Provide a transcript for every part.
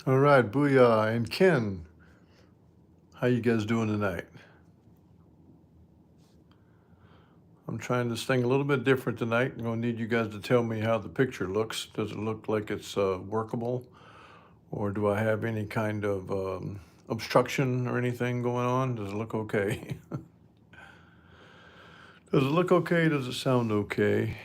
All right, Booyah and Ken, how you guys doing tonight? I'm trying this thing a little bit different tonight. I'm gonna need you guys to tell me how the picture looks. Does it look like it's workable, or do I have any kind of obstruction or anything going on? Does it look okay? Does it look okay? Does it sound okay?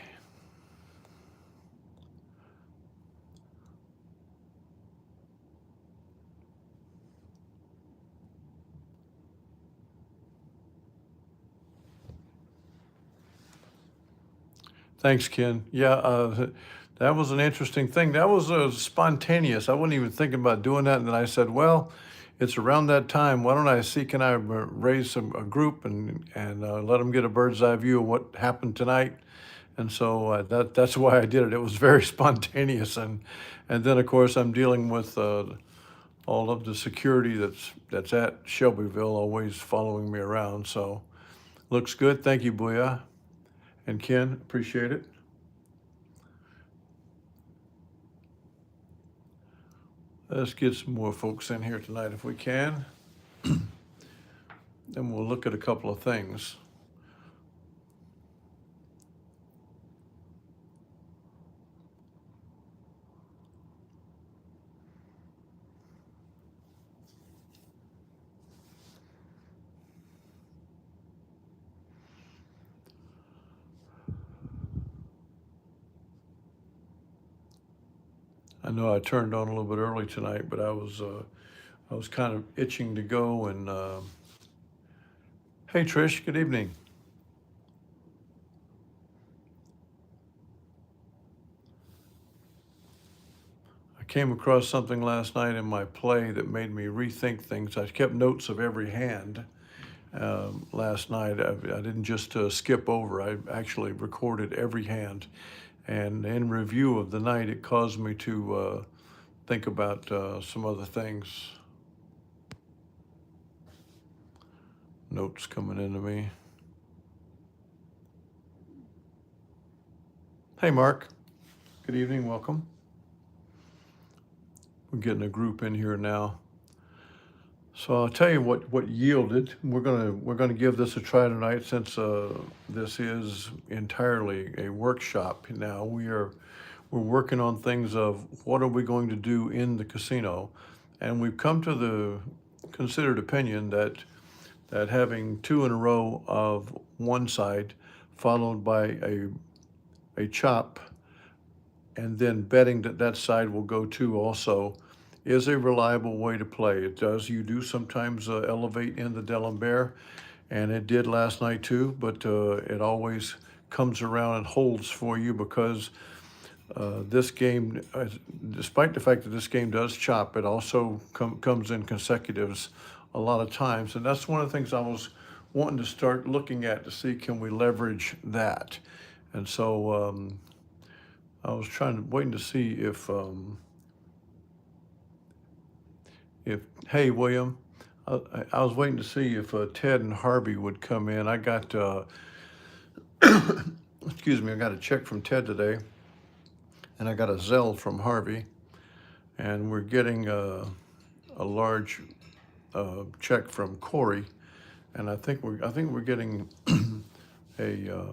Thanks, Ken. Yeah, that was an interesting thing. That was spontaneous. I wasn't even thinking about doing that, and then I said, "Well, it's around that time. Why don't I see can I raise a group and let them get a bird's eye view of what happened tonight?" And so that's why I did it. It was very spontaneous, and then of course I'm dealing with all of the security that's at Shelbyville, always following me around. So looks good. Thank you, Booyah and Ken. Appreciate it. Let's get some more folks in here tonight if we can. Then we'll look at a couple of things. I know I turned on a little bit early tonight, but I was kind of itching to go. And hey, Trish, good evening. I came across something last night in my play that made me rethink things. I kept notes of every hand last night. I didn't just skip over. I actually recorded every hand, and in review of the night, it caused me to think about some other things. Notes coming into me. Hey, Mark. Good evening. Welcome. We're getting a group in here now. So I'll tell you what yielded. We're gonna give this a try tonight since this is entirely a workshop. Now we're working on things of what are we going to do in the casino, and we've come to the considered opinion that having two in a row of one side, followed by a chop, and then betting that that side will go two also, is a reliable way to play. It does. You do sometimes elevate in the D'Alembert, and it did last night too, but it always comes around and holds for you because this game, despite the fact that this game does chop, it also comes in consecutives a lot of times. And that's one of the things I was wanting to start looking at to see can we leverage that. And so I was waiting to see if hey, William, I was waiting to see if Ted and Harvey would come in. I got, excuse me, I got a check from Ted today, and I got a Zelle from Harvey, and we're getting a large check from Corey, and I think we're getting a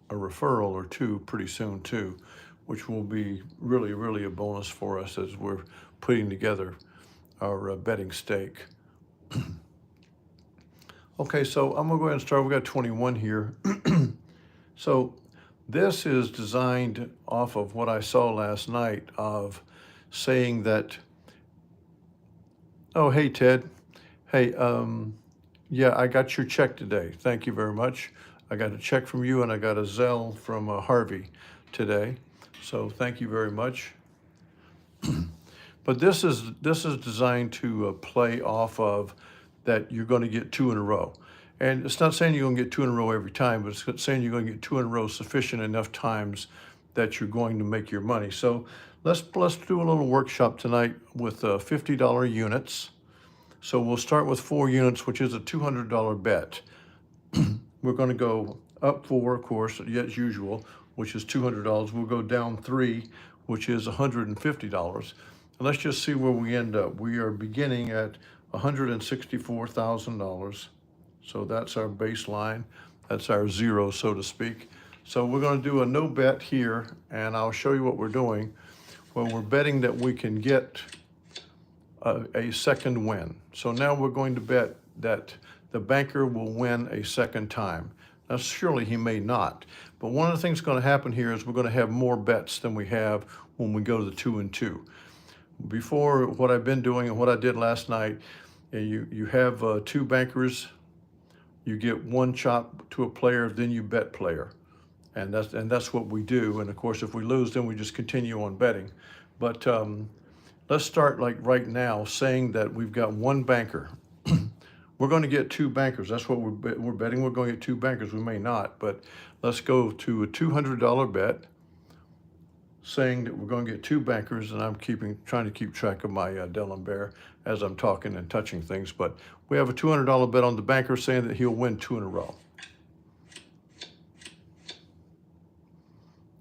a referral or two pretty soon too, which will be really a bonus for us as we're putting together our betting stake. Okay, so I'm gonna go ahead and start. We got 21 here. So this is designed off of what I saw last night of saying that, oh, hey, Ted. Hey, yeah, I got your check today. Thank you very much. I got a check from you and I got a Zelle from Harvey today. So thank you very much. But this is designed to play off of that you're going to get two in a row. And it's not saying you're going to get two in a row every time, but it's saying you're going to get two in a row sufficient enough times that you're going to make your money. So let's do a little workshop tonight with $50 units. So we'll start with 4 units, which is a $200 bet. We're going to go up 4, of course, as usual, which is $200. We'll go down 3, which is $150. And let's just see where we end up. We are beginning at $164,000. So that's our baseline. That's our zero, so to speak. So we're going to do a no bet here, and I'll show you what we're doing. Well, we're betting that we can get a second win. So now we're going to bet that the banker will win a second time. Now, surely he may not, but one of the things going to happen here is we're going to have more bets than we have when we go to the 2 and 2. Before, what I've been doing and what I did last night, you have two bankers, you get one chop to a player, then you bet player. And that's what we do. And of course, if we lose, then we just continue on betting. But let's start like right now saying that we've got one banker. We're going to get two bankers. That's what we're betting. We're going to get two bankers. We may not, but let's go to a $200 bet, saying that we're going to get two bankers, and I'm trying to keep track of my D'Alembert as I'm talking and touching things. But we have a $200 bet on the banker saying that he'll win 2 in a row.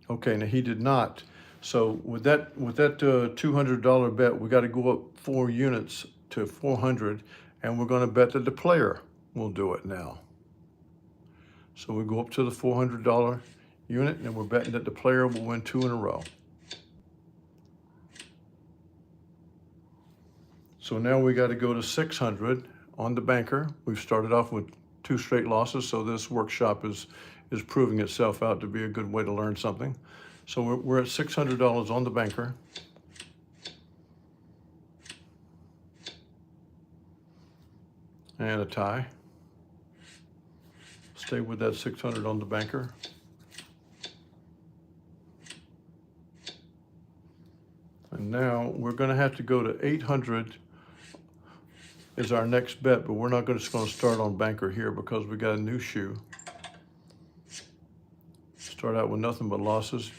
Okay, now he did not. So with that $200 bet, we got to go up 4 units to 400, and we're going to bet that the player will do it now. So we go up to the $400 unit, and we're betting that the player will win 2 in a row. So now we got to go to 600 on the banker. We've started off with 2 straight losses, so this workshop is proving itself out to be a good way to learn something. So we're at $600 on the banker. And a tie. Stay with that 600 on the banker. And now we're going to have to go to 800 is our next bet, but we're not just going to start on banker here because we got a new shoe. Start out with nothing but losses.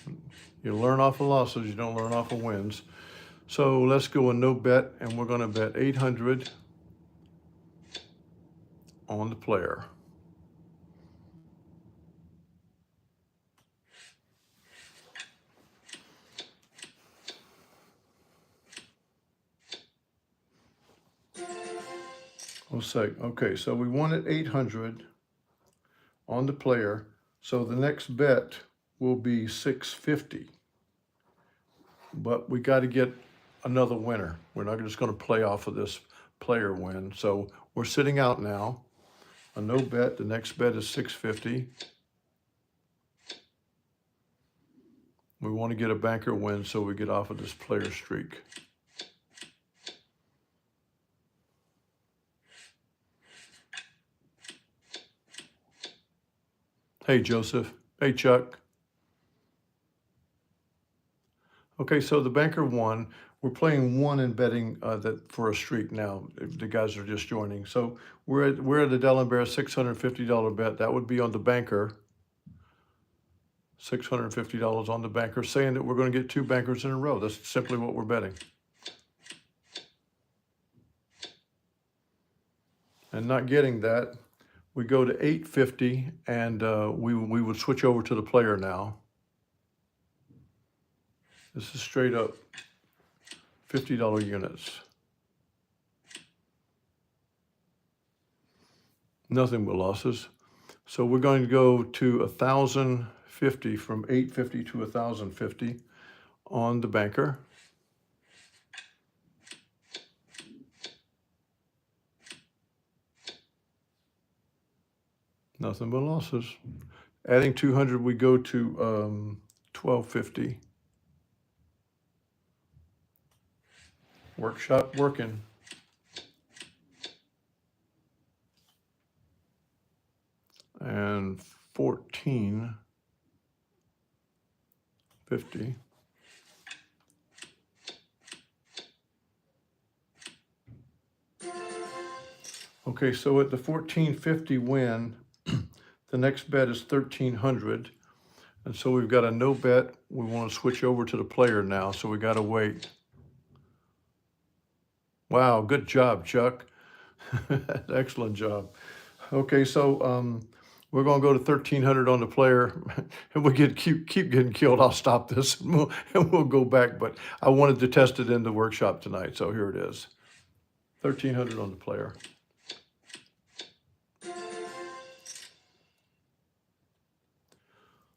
You learn off of losses, you don't learn off of wins. So let's go a no bet, and we're going to bet 800 on the player. Okay, so we won at 800 on the player. So the next bet will be 650. But we got to get another winner. We're not just going to play off of this player win. So we're sitting out now. A no bet. The next bet is 650. We want to get a banker win so we get off of this player streak. Hey, Joseph. Hey, Chuck. Okay, so the banker won. We're playing 1 and betting that for a streak now. The guys are just joining. So we're at the D'Alembert $650 bet. That would be on the banker. $650 on the banker, saying that we're going to get 2 bankers in a row. That's simply what we're betting. And not getting that, we go to 850, and we would switch over to the player now. This is straight up $50 units. Nothing but losses. So we're going to go to 1,050, from 850 to 1,050 on the banker. Nothing but losses. Adding 200, we go to 1,250. Workshop working. And 1,450. Okay, so at the 1,450 win, the next bet is 1,300. And so we've got a no bet. We want to switch over to the player now, so we got to wait. Wow, good job, Chuck. Excellent job. Okay, so We're gonna go to 1,300 on the player. And we keep getting killed, I'll stop this and we'll go back. But I wanted to test it in the workshop tonight, so here it is. 1,300 on the player.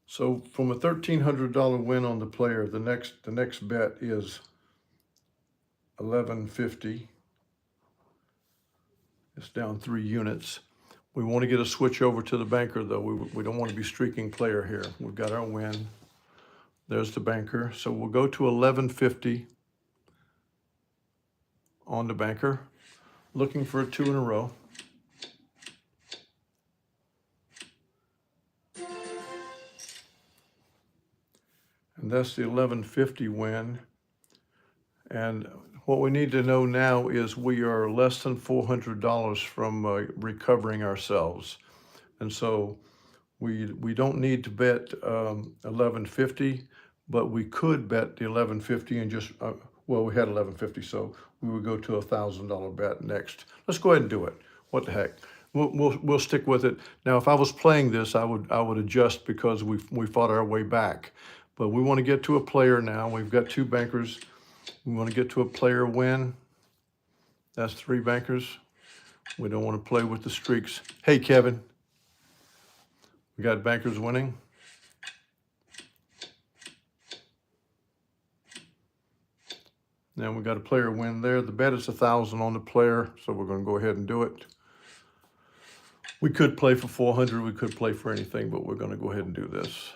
So from a $1,300 win on the player, the next bet is 1150. It's down 3 units. We want to get a switch over to the banker, though. We don't want to be streaking player here. We've got our win. There's the banker. So we'll go to 1150 on the banker, looking for a 2 in a row. And that's the 1150 win. And what we need to know now is we are less than $400 from recovering ourselves. And so we don't need to bet 1150, but we could bet the 1150 and just, well, we had 1150, so we would go to a $1,000 bet next. Let's go ahead and do it. What the heck? We'll stick with it. Now, if I was playing this, I would adjust because we fought our way back. But we want to get to a player now. We've got 2 bankers. We want to get to a player win. That's 3 bankers. We don't want to play with the streaks. Hey, Kevin. We got bankers winning. Now we got a player win there. The bet is 1,000 on the player, so we're going to go ahead and do it. We could play for 400. We could play for anything, but we're going to go ahead and do this.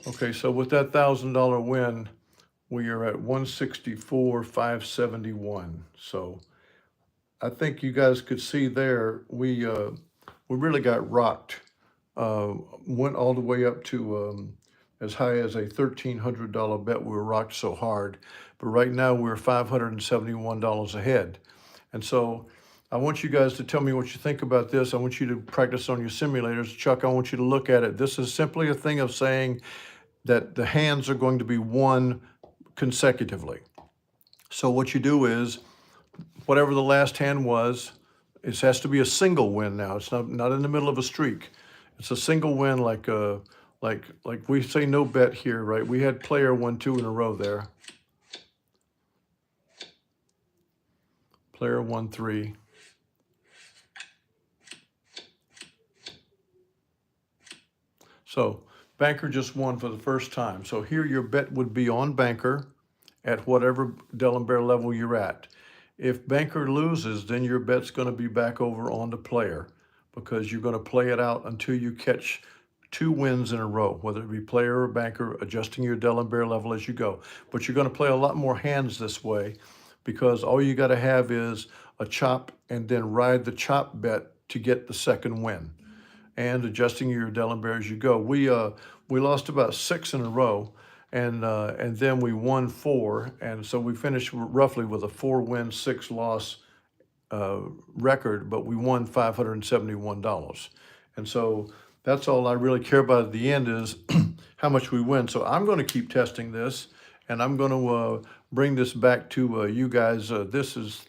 Okay, so with that $1,000 win, we are at 164,571. So I think you guys could see there, we really got rocked. Went all the way up to as high as a $1,300 bet. We were rocked so hard, but right now we're $571 ahead. And so I want you guys to tell me what you think about this. I want you to practice on your simulators. Chuck, I want you to look at it. This is simply a thing of saying that the hands are going to be won consecutively. So what you do is, whatever the last hand was, it has to be a single win now. It's not in the middle of a streak. It's a single win, like we say no bet here, right? We had player won 2 in a row there. Player won 3. So banker just won for the first time. So here your bet would be on banker at whatever D'Alembert level you're at. If banker loses, then your bet's going to be back over on the player, because you're going to play it out until you catch 2 wins in a row, whether it be player or banker, adjusting your D'Alembert level as you go. But you're going to play a lot more hands this way, because all you got to have is a chop and then ride the chop bet to get the second win, and adjusting your D'Alembert as you go. We lost about 6 in a row, and then we won 4, and so we finished roughly with a 4-win, 6-loss record, but we won $571. And so that's all I really care about at the end is how much we win. So I'm going to keep testing this, and I'm going to bring this back to you guys. This is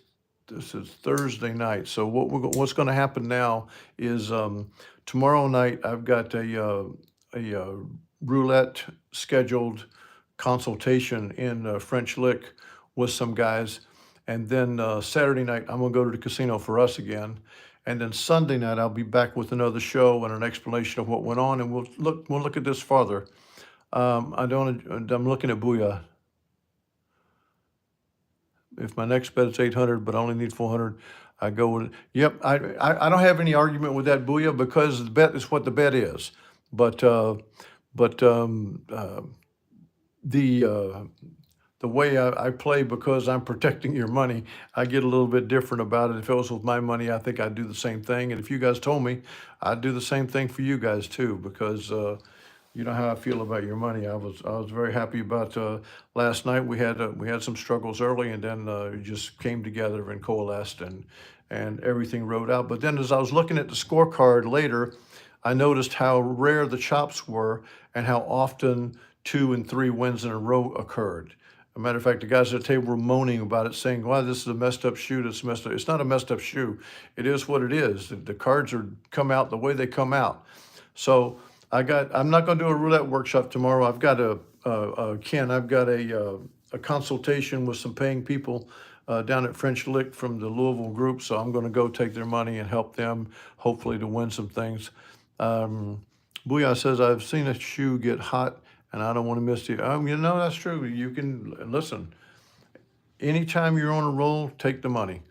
Thursday night. So what's going to happen now is tomorrow night I've got a roulette scheduled consultation in French Lick with some guys. And then Saturday night, I'm going to go to the casino for us again. And then Sunday night, I'll be back with another show and an explanation of what went on. And we'll look at this farther. I'm looking at Booyah. If my next bet is 800, but I only need 400, I go with it. Yep, I don't have any argument with that, Booyah, because the bet is what the bet is. But the way I play, because I'm protecting your money, I get a little bit different about it. If it was with my money, I think I'd do the same thing. And if you guys told me, I'd do the same thing for you guys too, because you know how I feel about your money. I was very happy about last night. We had some struggles early, and then it just came together and coalesced, and everything rode out. But then as I was looking at the scorecard later, I noticed how rare the chops were and how often 2 and 3 wins in a row occurred. A matter of fact, the guys at the table were moaning about it, saying, "Wow, this is a messed up shoe. It's messed up." It's not a messed up shoe. It is what it is. The cards are come out the way they come out. So I'm not going to do a roulette workshop tomorrow. I've got Ken, I've got a consultation with some paying people down at French Lick from the Louisville group. So I'm going to go take their money and help them, hopefully, to win some things. Booyah says, I've seen a shoe get hot and I don't want to miss it. That's true. You can listen. Anytime you're on a roll, take the money.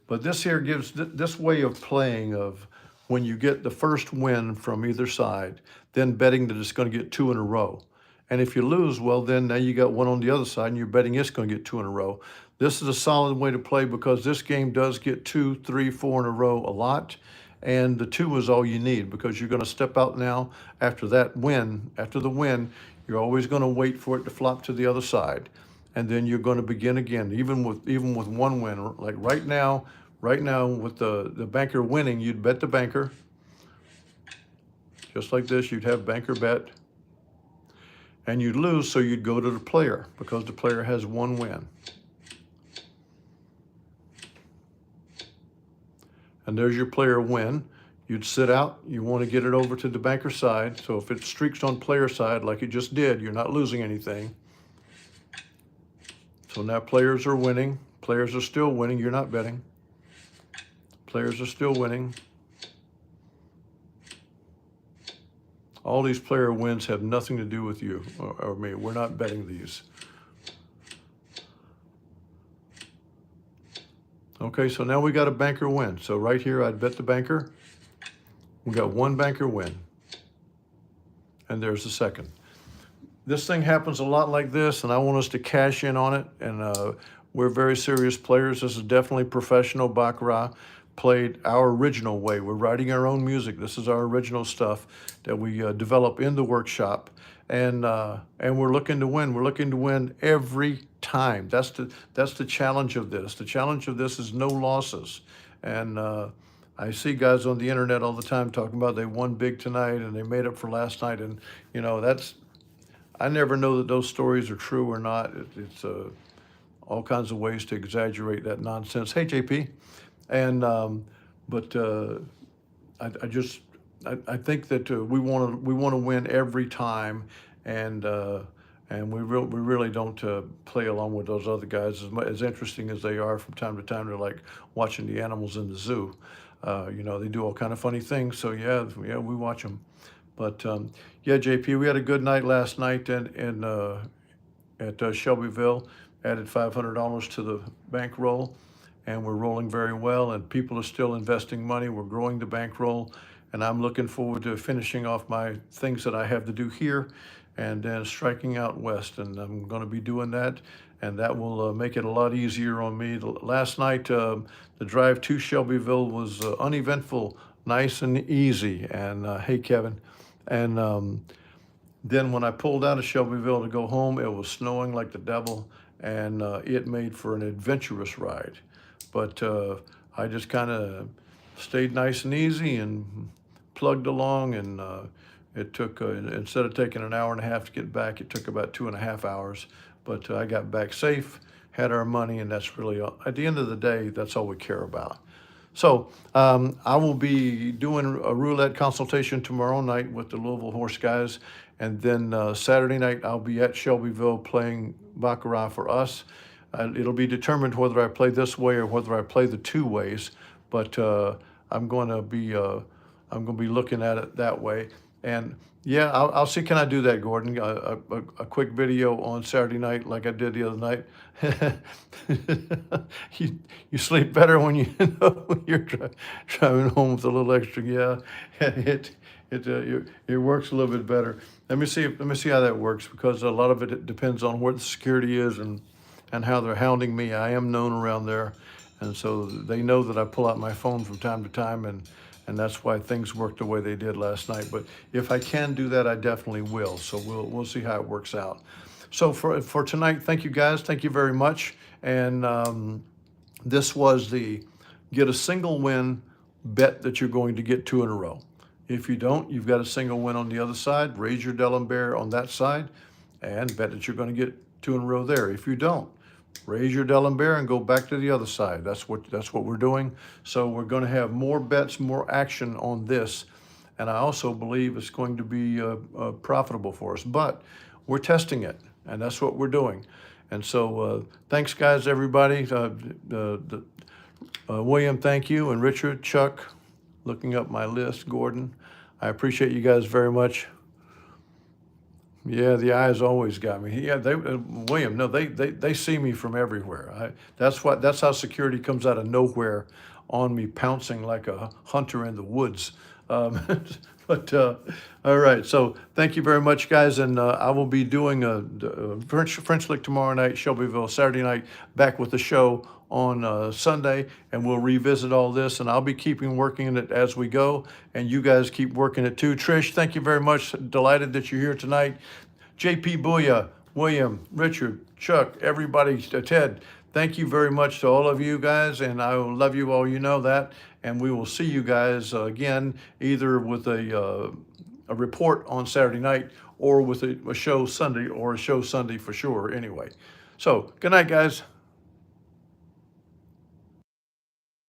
But this here gives this way of playing of when you get the first win from either side, then betting that it's going to get 2 in a row. And if you lose, well, then now you got one on the other side and you're betting it's going to get 2 in a row. This is a solid way to play because this game does get 2, 3, 4 in a row a lot. And the 2 is all you need because you're going to step out now after that win. After the win, you're always going to wait for it to flop to the other side. And then you're going to begin again, even with one win. Like right now with the banker winning, you'd bet the banker. Just like this, you'd have banker bet. And you'd lose, so you'd go to the player because the player has one win. And there's your player win. You'd sit out, you want to get it over to the banker side. So if it streaks on player side like it just did, you're not losing anything. So now players are winning. Players are still winning, you're not betting. Players are still winning. All these player wins have nothing to do with you or me. We're not betting these. Okay, so now we got a banker win. So right here, I'd bet the banker. We got one banker win. And there's the second. This thing happens a lot like this, and I want us to cash in on it. And we're very serious players. This is definitely professional baccarat, played our original way. We're writing our own music. This is our original stuff that we develop in the workshop. And we're looking to win. We're looking to win every time. That's the challenge of this. The challenge of this is no losses. And I see guys on the internet all the time talking about they won big tonight and they made up for last night. And I never know that those stories are true or not. It's all kinds of ways to exaggerate that nonsense. Hey, JP. And I think that we want to win every time, and we really don't play along with those other guys as interesting as they are from time to time. They're like watching the animals in the zoo. They do all kind of funny things. So yeah, we watch them. But yeah, JP, we had a good night last night at Shelbyville. Added $500 to the bankroll. And we're rolling very well, and people are still investing money. We're growing the bankroll, and I'm looking forward to finishing off my things that I have to do here and then striking out west. And I'm going to be doing that, and that will make it a lot easier on me. Last night, the drive to Shelbyville was uneventful, nice and easy. And hey, Kevin. And then when I pulled out of Shelbyville to go home, it was snowing like the devil, and it made for an adventurous ride. But I just kind of stayed nice and easy and plugged along, and it took, instead of taking an hour and a half to get back, it took about 2.5 hours. But I got back safe, had our money, and that's really, at the end of the day, that's all we care about. So I will be doing a roulette consultation tomorrow night with the Louisville Horse guys, and then Saturday night I'll be at Shelbyville playing baccarat for us. It'll be determined whether I play this way or whether I play the 2 ways, but I'm going to be looking at it that way. And yeah, I'll see. Can I do that, Gordon? A quick video on Saturday night, like I did the other night. You sleep better when when you're driving home with a little extra. Yeah, it works a little bit better. Let me see how that works, because a lot of it depends on where the security is and how they're hounding me. I am known around there, and so they know that I pull out my phone from time to time, and that's why things worked the way they did last night. But if I can do that, I definitely will. So we'll see how it works out. So for tonight, thank you guys. Thank you very much. And this was the get a single win bet that you're going to get 2 in a row. If you don't, you've got a single win on the other side. Raise your D'Alembert on that side. and bet that you're going to get 2 in a row there. If you don't, raise your Delaware and go back to the other side. That's what we're doing. So we're going to have more bets, more action on this, and I also believe it's going to be profitable for us. But we're testing it, and that's what we're doing. And so thanks, guys, everybody. William, thank you, and Richard, Chuck, looking up my list, Gordon. I appreciate you guys very much. Yeah, the eyes always got me. Yeah, William. No, they see me from everywhere. That's how security comes out of nowhere on me, pouncing like a hunter in the woods. Um, but all right. So thank you very much, guys. And I will be doing a French Lick tomorrow night, Shelbyville Saturday night, back with the show on Sunday, and we'll revisit all this. And I'll be keeping working it as we go, and you guys keep working it too. Trish, thank you very much. Delighted that you're here tonight. JP Booyah, William, Richard, Chuck, everybody, Ted, thank you very much to all of you guys, and I will love you all, you know that. And we will see you guys again, either with a report on Saturday night or with a show Sunday, or a show Sunday for sure anyway. So good night, guys.